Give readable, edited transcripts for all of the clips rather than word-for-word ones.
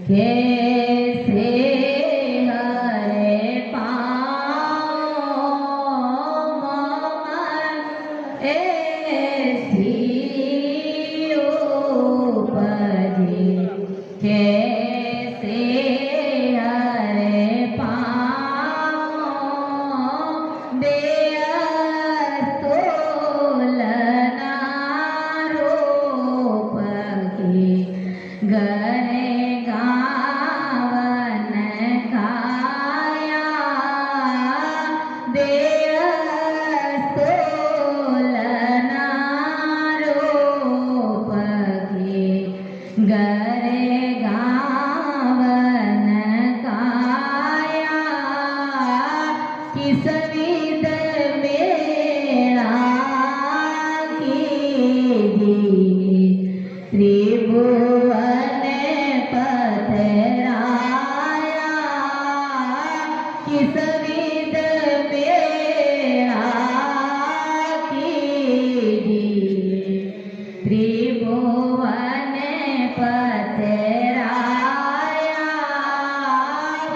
कैसे हरे पाँव मन ऐसी उपजी कैसे हरे पाँव बेअस्तोलना रूप की गणे गावन काया बेअस्तोलना रूप की गणे गावन काया किस विध मेरा कीजिए त्रिभुवन पथराया किस विध मेरा कीजिए त्रिभुवन पथराया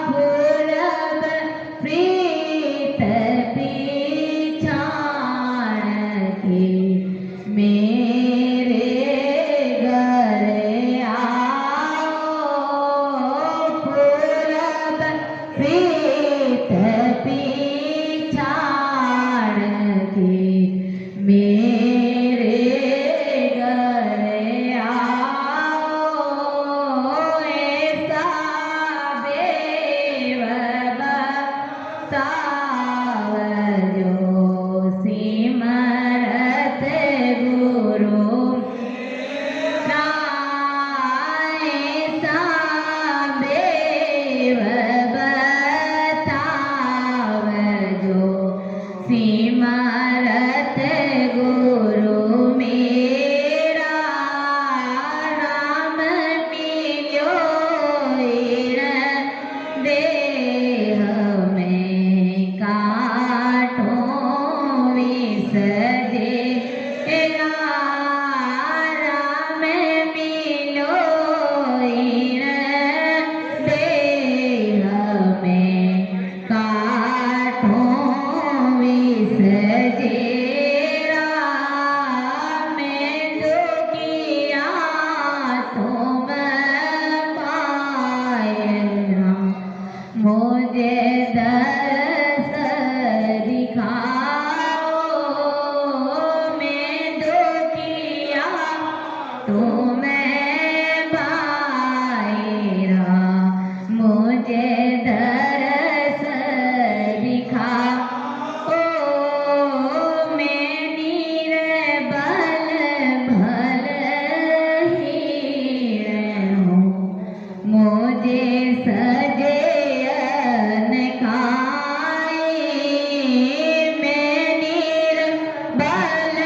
पूरब प्रीत पिछाड़ के मेरे घर आओ पूरब प्रीत पिछाड़ के मेरे घर आओ ऐसा देव बताव जो सिमरत गुरु ऐसा देव बताव जो सिमरत गुरु मेरा राम मिलो देह में काटों विसजे राम मिलो देह में काटों विसजे राम दुखिया तुम पाए राम मुझे दर्श दिखाओ मैं दुखिया तुम्हें पाए राम मुझे दर्श दिखाओ मैं निर्बल भलहीन हूँ मुझे सजे अनखाए मैं निर्बल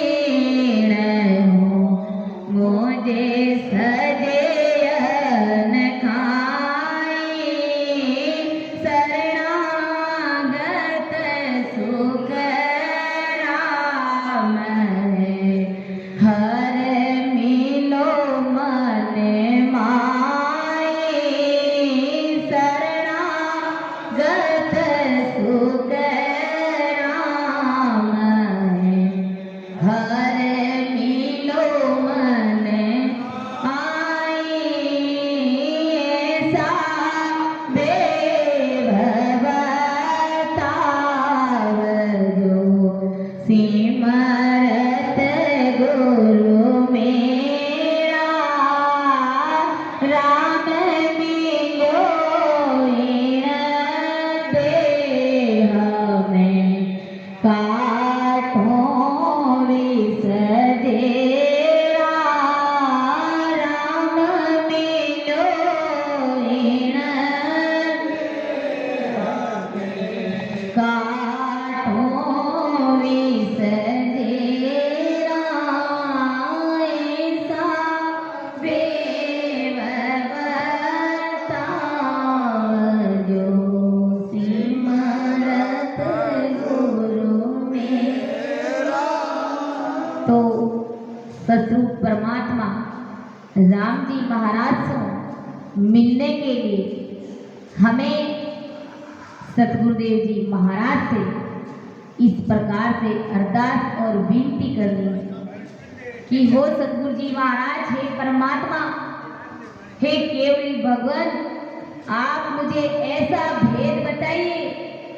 भलहीन हूँ मुझे सजे अनखाए शरणागत सुख राम है हर मिलो मन माए शरणागत सुख राम है हर मिलो मन आए ऐसा देव बताव जो सिमरत गुरु मेरा राम मिलो देह में काटों विसजे राम मिलो काटों विसजे ऐसा देव बताव जो सिमरत गुरु मेरा। तो सतरूप परमात्मा राम जी महाराज से मिलने के लिए हमें सतगुरुदेव जी महाराज से इस प्रकार से अरदास और विनती करनी है कि हो सतगुरु जी महाराज, हे परमात्मा, हे केवली भगवान, आप मुझे ऐसा भेद बताइए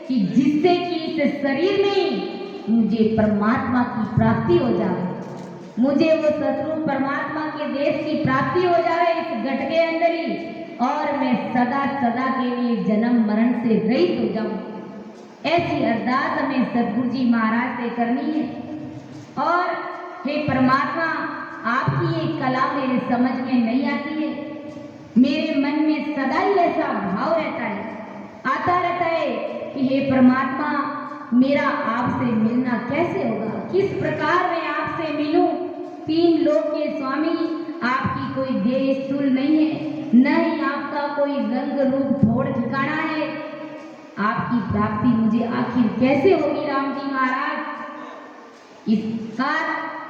कि जिससे कि इस शरीर में मुझे परमात्मा की प्राप्ति हो जाए, मुझे वो सतरूप परमात्मा के देश की प्राप्ति हो जाए इस घट के अंदर ही, और मैं सदा सदा के लिए जन्म मरण से रहित हो जाऊं। ऐसी अरदास हमें सतगुरु जी महाराज से करनी है। और हे परमात्मा, आपकी ये कला मेरे समझ में नहीं आती है, मेरे मन में सदा ही ऐसा भाव रहता है, आता रहता है कि हे परमात्मा, मेरा आपसे मिलना कैसे होगा, किस प्रकार मैं आपसे मिलूं। तीन लोक के स्वामी, आपकी कोई देह स्थूल नहीं है, न ही आपका कोई रंग रूप थोड़ ठिकाना है। आपकी प्राप्ति मुझे आखिर कैसे होगी राम जी महाराज। इस बार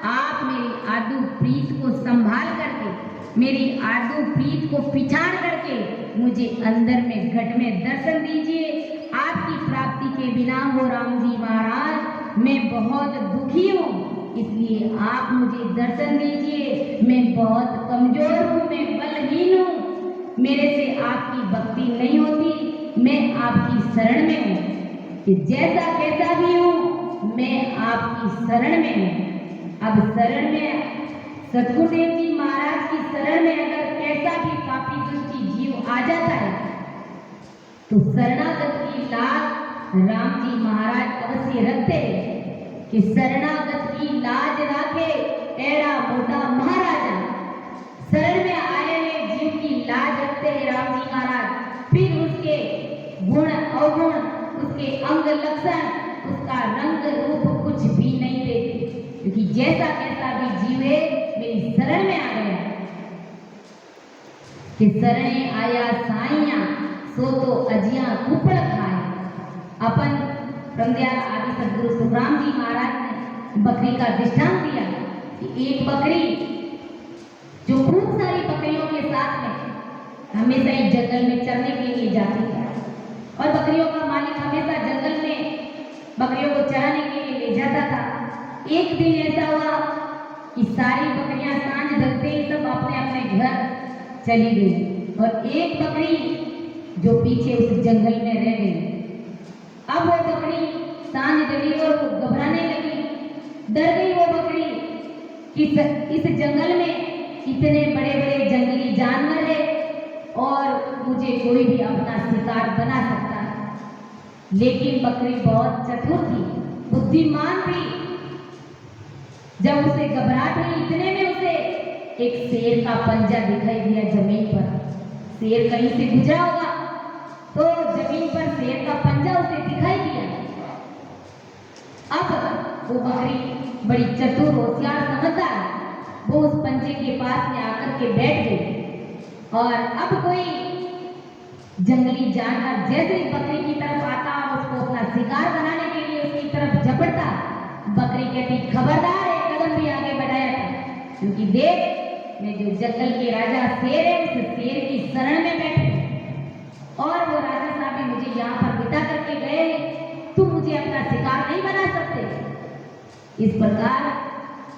आप मेरी आदू प्रीत को संभाल करके, मेरी आदू प्रीत को पिछाड़ करके मुझे अंदर में घट में दर्शन दीजिए। आपकी प्राप्ति के बिना हो राम जी महाराज, मैं बहुत दुखी हूँ, इसलिए आप मुझे दर्शन दीजिए। मैं बहुत कमजोर हूँ, मैं बलहीन हूँ, मेरे से आपकी भक्ति नहीं होती, मैं आपकी शरण में हूँ, कि जैसा कैसा भी हूँ मैं आपकी शरण में हूँ। अब शरण में सतगुरुदेव जी महाराज की शरण में अगर कैसा भी पापी दुष्टी जीव आ जाता है तो शरणागत की लाज राम जी महाराज अवश्य रखते हैं कि शरणागत की लाज राखे एड़ा मोटा महाराजा। शरण में आए हुए जीव की लाज रखते हैं राम जी महाराज, फिर उसके गुण अवगुण, उसके अंग लक्षण, उसका रंग रूप कुछ भी नहीं देते, क्योंकि जैसा कैसा भी जीव है मेरी शरण में आ गया। कि शरणे आया साइया सो तो अजिया कुपड़ खाए। अपन ब्रह्मदयाल आदि सदगुरु सुखराम जी महाराज ने बकरी का दृष्टांत दिया कि एक बकरी जो खूब सारी बकरियों के साथ में हमेशा ही जंगल में चरने के लिए जाती है, और बकरियों का मालिक हमेशा जंगल में बकरियों को चराने के लिए ले जाता था। एक दिन ऐसा हुआ कि सारी बकरियां सांझ ढलते ही सब अपने अपने घर चली गई, और एक बकरी जो पीछे उस जंगल में रह गई। अब वो बकरी सांझ ढली और वो घबराने लगी, डर गई वो बकरी कि इस जंगल में इतने बड़े बड़े जंगली जानवर है और मुझे कोई भी अपना शिकार बना सकता है। लेकिन बकरी बहुत चतुर थी, बुद्धिमान थी। जब उसे घबराहट हुई, इतने में उसे एक शेर का पंजा दिखाई दिया जमीन पर। शेर कहीं से गुजरा होगा तो जमीन पर शेर का पंजा उसे दिखाई दिया। अब वो बकरी बड़ी चतुर होशियार समझदार, वो उस पंजे के पास में आकर के बैठ गई, और अब कोई जंगली जानवर जैसे ही बकरी की तरफ आता, उसको अपना शिकार बनाने के लिए उसकी तरफ झपटता, बकरी कहती खबरदार, एक कदम भी आगे बढ़ाया था, क्योंकि देख मैं जो जंगल के राजा शेर है उस शेर की शरण में बैठे, और वो राजा साहब भी मुझे यहाँ पर बिता करके गए, तुम मुझे अपना शिकार नहीं बना सकते। इस प्रकार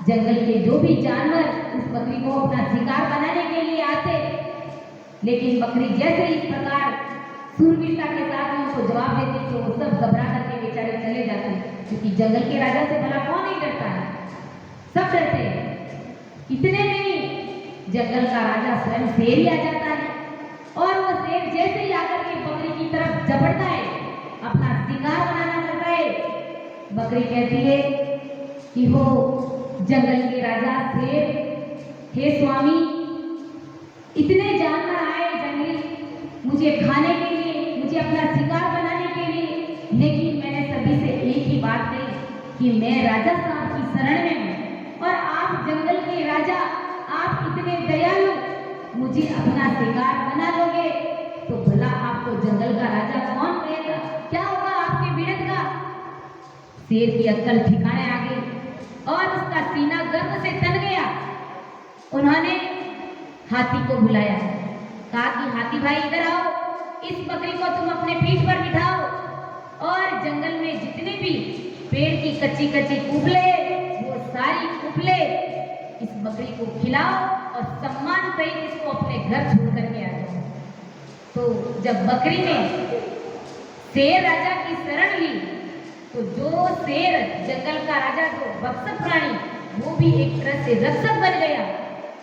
जंगल के जो भी जानवर उस बकरी को अपना शिकार बनाने के लिए आते, लेकिन बकरी जैसे इस प्रकार सूरवीरता के साथ में उनको जवाब देती तो वो सब घबरा करके बेचारे चले जाते, क्योंकि जंगल के राजा से भला कौन नहीं डरता है, सब डरते हैं। इतने में ही जंगल का राजा स्वयं शेर ही आ जाता है, और वो शेर जैसे ही आकर के बकरी की तरफ झपटता है, अपना शिकार बनाना करता है, बकरी कहती है कि हो जंगल के राजा शेर, हे स्वामी, इतने जानवर आए जंगली मुझे खाने के लिए, मुझे अपना शिकार बनाने के लिए, लेकिन मैंने सभी से एक ही बात कही कि मैं राजा साहब की शरण में हूँ, और आप जंगल के राजा, आप इतने दयालु, मुझे अपना शिकार बना लोगे तो भला आपको जंगल का राजा कौन कहेगा, क्या होगा आपके विरध का। शेर की अक्ल ठिकाने आ गई और उसका सीना गर्व से तन गया। उन्होंने हाथी को बुलाया, कहा कि हाथी भाई इधर आओ, इस बकरी को तुम अपने पीठ पर बिठाओ और जंगल में जितने भी पेड़ की कच्ची कच्ची कुबले वो सारी कुबले इस बकरी को खिलाओ और सम्मान सहित इसको अपने घर छोड़ करके आ जाओ। तो जब बकरी ने शेर राजा की शरण ली तो जो शेर जंगल का राजा जो भक्षक प्राणी वो भी एक तरह से रक्षक बन गया।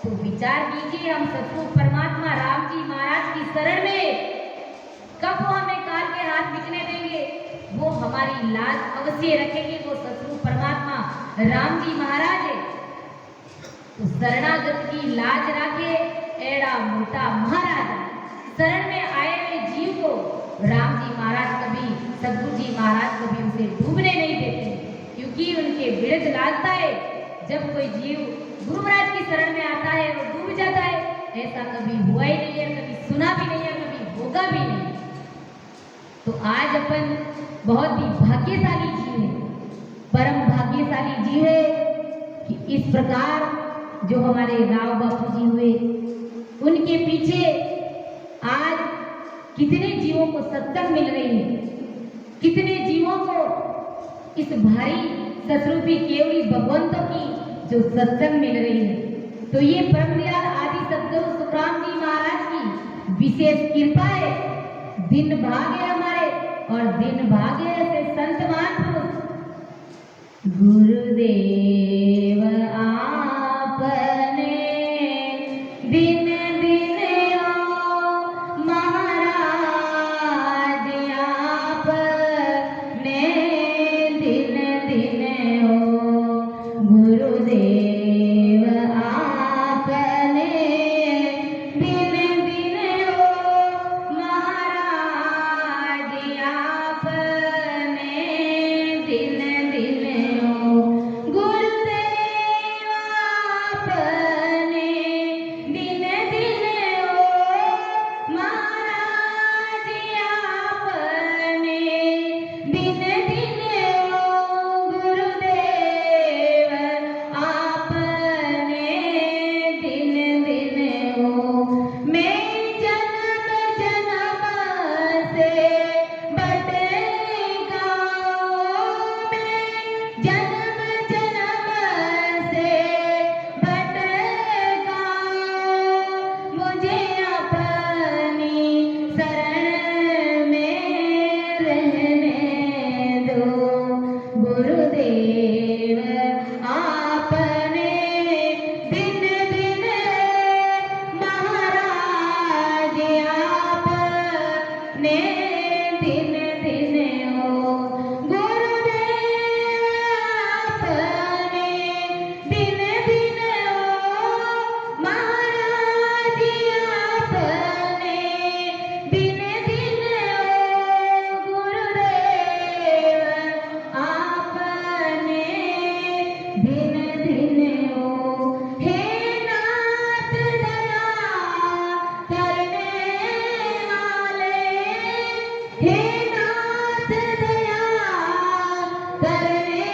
तो विचार कीजिए, हम सतगुरु परमात्मा राम जी महाराज की शरण में कब वो हमें काल के हाथ दिखने देंगे, वो हमारी लाज अवश्य रखेंगे। वो सतगुरु परमात्मा राम जी महाराज है। तो शरणागत की लाज रखे एड़ा मोटा महाराज। शरण में आए हुए जीव को राम जी महाराज कभी, सतगुरु जी महाराज कभी उसे डूबने नहीं देते, क्योंकि उनके विरुद्ध लागता है। जब कोई जीव गुरु महाराज की शरण में आता है वो डूब जाता है, ऐसा कभी हुआ ही नहीं है, कभी सुना भी नहीं है, कभी होगा भी नहीं। तो आज अपन बहुत ही भाग्यशाली जीव है, परम भाग्यशाली जीव है कि इस प्रकार जो हमारे राव बापू जी हुए उनके पीछे आज कितने जीवों को सत्संग मिल रही है, कितने जीवों को इस भारी सतरूपी केवली भगवंतों की जो सत्संग मिल रही है। तो ये परम दयाल आदि सतगुरु सुखराम जी महाराज की विशेष कृपा है। दिन भागे हमारे और दिन भागे ऐसे संत महापुरुष। गुरुदेव आपने दिन दिन ओ महाराज आपने दिन दिन ओ गुरुदेव आपने दिन दिन ओ महाराज आपने दिन दिन ओ गुरुदेव आपने दिन दिन ओ महाराज आपने दिन दिन ओ गुरुदेव आपने दिन दिन ओ मैं जन्म जन्म से बटे गाँव में, जन्म जन्म से बटे गाँव, मुझे अपनी शरण में रहने दो। गुरुदेव आपने दिन दिन महाराज आपने दिन दिन ओ गुरुदेव आपने दिन दिन ओ महाराज आपने दिन दिन ओ गुरुदेव आपने दिन दिन ओ हे नाथ दया करने वाले, हे नाथ दया करने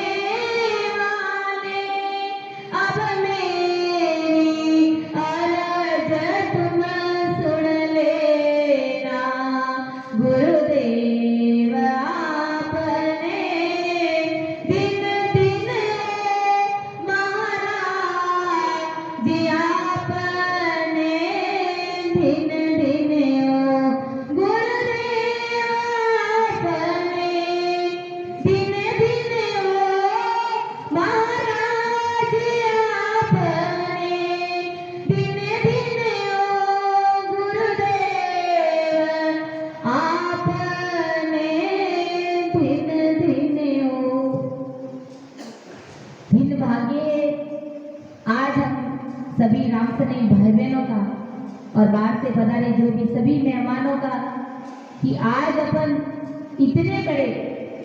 वाले, अब मेरी अर्ज तुम सुन लेना। गुरुदेव आपने दिन दिन महाराज आपने दिन दिन ओ गुरुदेव आपने दिन दिन ओ महाराज आपने दिन दिन ओ गुरुदेव आपने दिन दिन ओ। दिन भाग्य आज हम सभी रामसने भाई बहनों का और बाहर से पधारे जो भी सभी मेहमानों का कि आज अपन इतने बड़े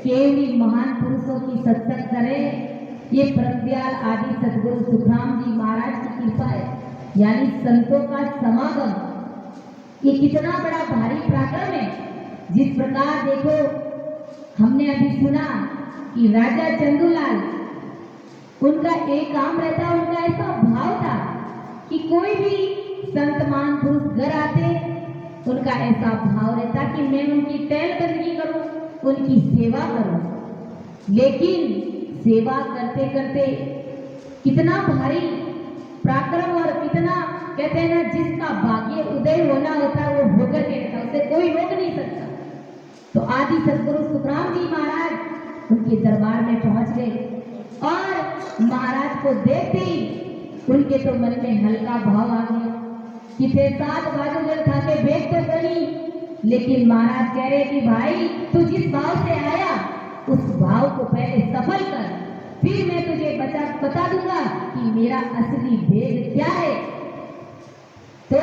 केवली महान पुरुषों की सत्संग करें। ये परम दयाल आदि सतगुरु सुखराम जी महाराज की कृपा है, यानी संतों का समागम। ये कितना बड़ा भारी पराक्रम है। जिस प्रकार देखो हमने अभी सुना कि राजा चंदूलाल, उनका एक काम रहता, उनका ऐसा भाव था कि कोई भी संत महापुरुष घर आते, उनका ऐसा भाव रहता कि मैं उनकी टहल बंदगी करूं, उनकी सेवा करूं। लेकिन सेवा करते करते कितना भारी पराक्रम और कितना कहते हैं ना, जिसका भाग्य उदय होना होता है वो होकर के रहता, उसे कोई रोक नहीं सकता। तो आदि सदगुरु सुखराम जी महाराज उनके दरबार में पहुंच गए और महाराज को देखते ही उनके तो मन में हल्का भाव आ गया कि थे 7 बाजू था के बेग तो बनी, लेकिन महाराज कह रहे कि भाई तू जिस भाव से आया उस भाव को पहले सफल कर, फिर मैं तुझे बता दूंगा कि मेरा असली भेद क्या है। तो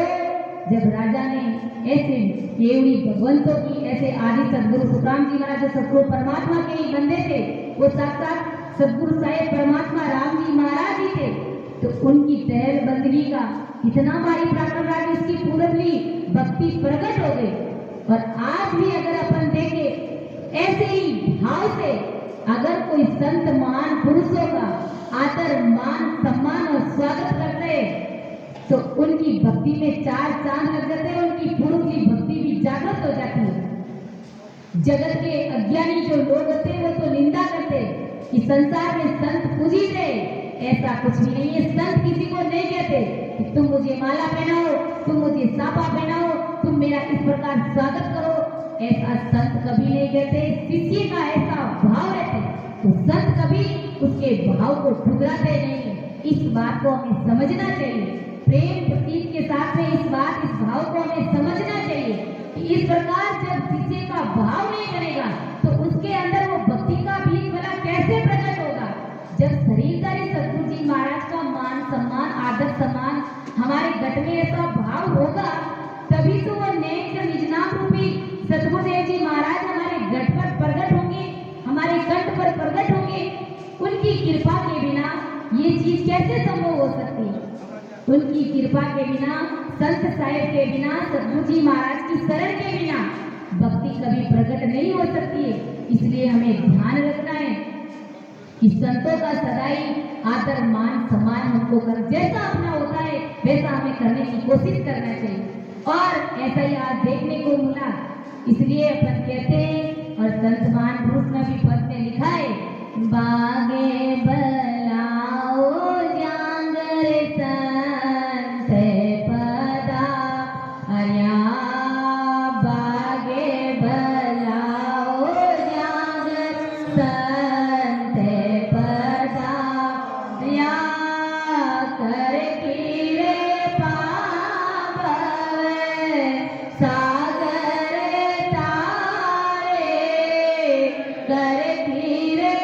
जब राजा ने ऐसे केवड़ी भगवंतों की, ऐसे आदि सदगुरु सुखराम जी महाराज जो सदगुरु परमात्मा के ही बंदे थे, वो साक्षात सदगुरु साहेब परमात्मा राम जी महाराज ही थे, तो उनकी टहल बंदगी का इतना भारी पराक्रम रहा कि उसकी पूर्णली भक्ति प्रकट हो गई। और आज भी अगर अपन देखें ऐसे ही भाव से अगर कोई संत महान पुरुषों का आदर मान सम्मान और स्वागत करते हैं तो उनकी भक्ति में 4 चांद लग जाते हैं, उनकी पूर्णली भक्ति भी जागृत हो जाती है। जगत के अज्ञानी जो लोग होते हैं वो तो निंदा करते हैं कि संसार में संत पूजित है, ऐसा कुछ भी नहीं है। संत किसी को नहीं कहते कि तुम मुझे माला पहनाओ, तुम मुझे साफा पहनाओ, तुम मेरा इस प्रकार स्वागत करो, ऐसा संत कभी नहीं कहते। शिष्य का ऐसा भाव रहता है तो संत कभी उसके भाव को ठुकराते नहीं। इस बात को हमें समझना चाहिए, प्रेम प्रतीक के साथ में इस भाव को हमें समझना चाहिए कि इस प्रकार जब शिष्य का भाव नहीं बनेगा तो उसके अंदर वो भक्ति का बीज भला कैसे प्रकट होगा। जब शरीरधारी सदगुरु जी महाराज का मान सम्मान आदर सम्मान हमारे गट में ऐसा भाव होगा तभी तो वो नेत्र निजनाम रूपी सदगुरुदेव जी महाराज हमारे गट पर प्रकट होंगे, हमारे कंठ पर प्रकट होंगे। उनकी कृपा के बिना ये चीज कैसे संभव हो सकती है। उनकी कृपा के बिना, संत साहेब के बिना, सदगुरु जी महाराज की शरण के बिना भक्ति कभी प्रकट नहीं हो सकती है। इसलिए हमें ध्यान रखना है कि संतों का सदाई आदर मान सम्मान हमको कर, जैसा अपना होता है वैसा हमें करने की कोशिश करना चाहिए। और ऐसा ही आज देखने को मिला, इसलिए अपन कहते हैं और संत महापुरुष ने भी पद में लिखा है, बागे बलाओ जांगर संत पदा अरिया, बागे बलाओ जांगर संत पदा या कर कीरे पावे सागर तारे, कर कीरे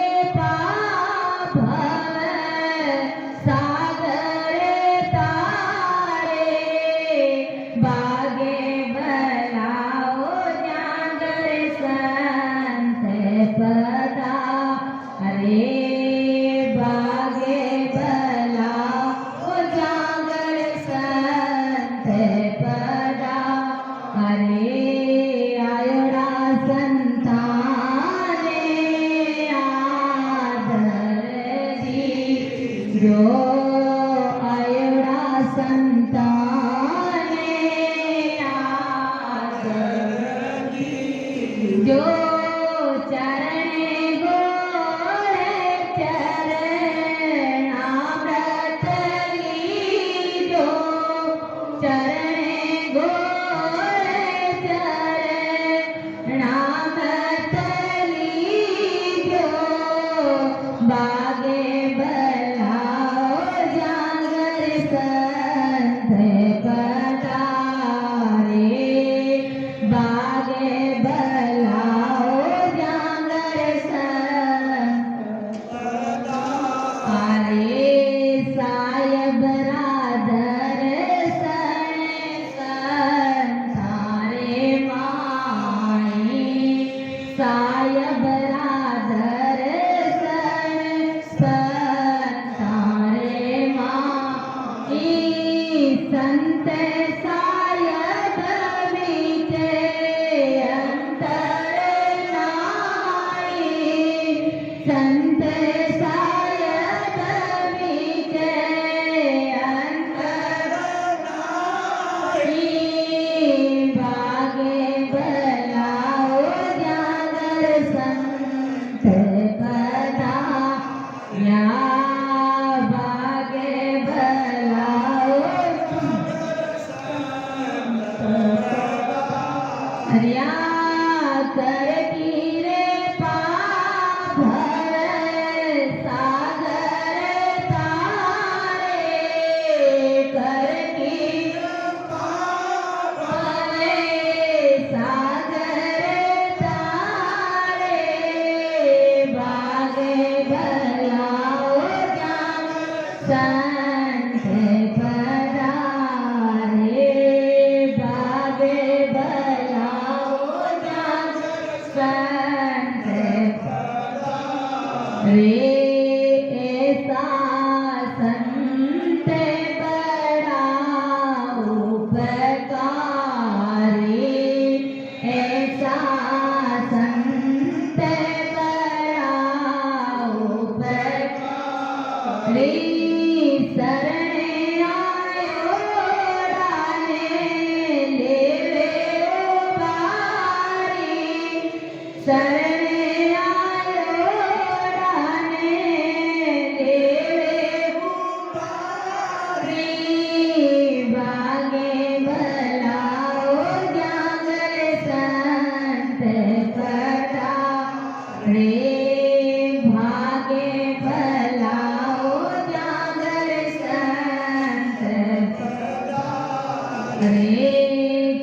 रे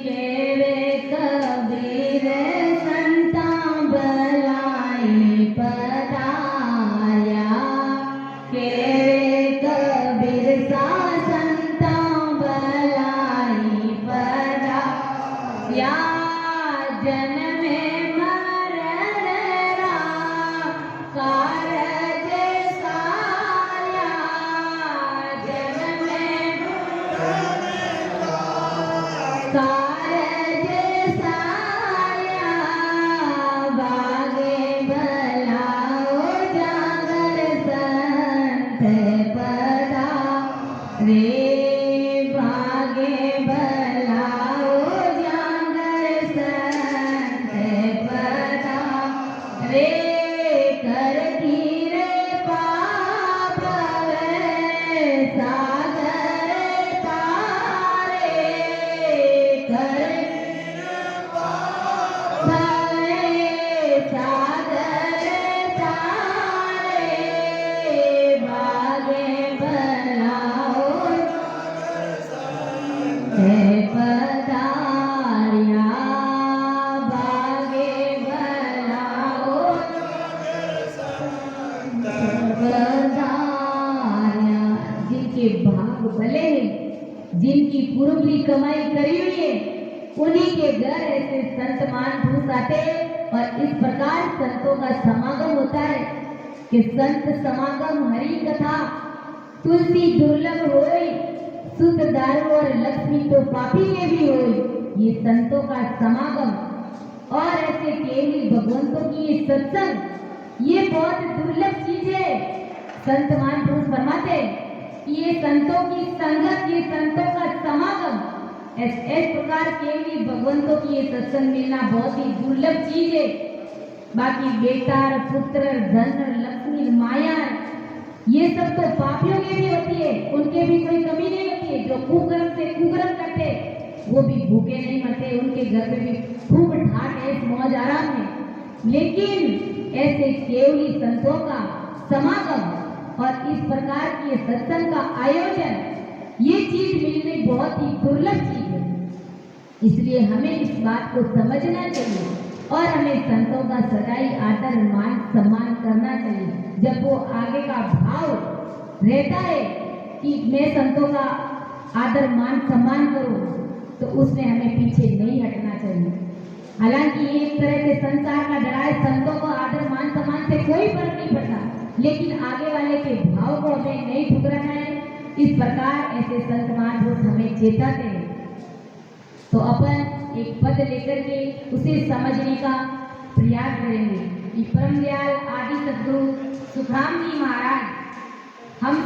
केवे कबीर संता बलाई पधाया, केवे कबीर सा संता बलाई पधाया। जन्मे मरण कारज साया, जन्मे कारज साया, भागे भलाओ जागर संत पदा रे, भागे भलाओ जागर संत पदा रे, कर कीर पाप वे सागर तारे, कर भवे सागर तारे, भागे भलाओ है पधारिया, भागे भलाओ पधारिया। जिनके भाग भले हैं, जिनकी पूर्वली कमाई करी हुई है, उन्हीं के घर ऐसे संत महापुरुष आते हैं। और इस प्रकार संतों का समागम होता है कि संत समागम हरि कथा तुलसी दुर्लभ होई, शुद्ध दारू और लक्ष्मी तो पापी में भी होई। ये संतों का समागम और ऐसे केवली भगवंतों की ये सत्संग, ये बहुत दुर्लभ चीज है। संत महापुरुष फरमाते हैं कि ये संतों की संगत, ये संतों का समागम, इस प्रकार केवली भगवंतों की ये सत्संग मिलना बहुत ही दुर्लभ चीज है। बाकी बेटा पुत्र धन लक्ष्मी माया ये सब तो पापियों के भी होती है, उनके भी कोई कमी नहीं होती है। जो कुकर्म से कुकर्म करते वो भी भूखे नहीं मरते, उनके घर में भी खूब ठाट है, मौज आराम है। लेकिन ऐसे केवली संतों का समागम और इस प्रकार की ये सत्संग का आयोजन, ये चीज मिलनी बहुत ही दुर्लभ चीज है। इसलिए हमें इस बात को समझना चाहिए और हमें संतों का सदाई आदर मान सम्मान करना चाहिए। जब वो आगे का भाव रहता है कि मैं संतों का आदर मान सम्मान करूं, तो उसमें हमें पीछे नहीं हटना चाहिए। हालांकि ये एक तरह से संसार का डरा है, संतों को आदर मान सम्मान से कोई फर्क नहीं पड़ता, लेकिन आगे वाले के भाव को हमें नहीं ठुकराना है। इस प्रकार ऐसे संत महापुरुष हमें चेताते हैं। तो अपन एक पद लेकर के उसे समझने का प्रयास करेंगे कि परम दयाल आदि सद्गुरु सुखराम जी महाराज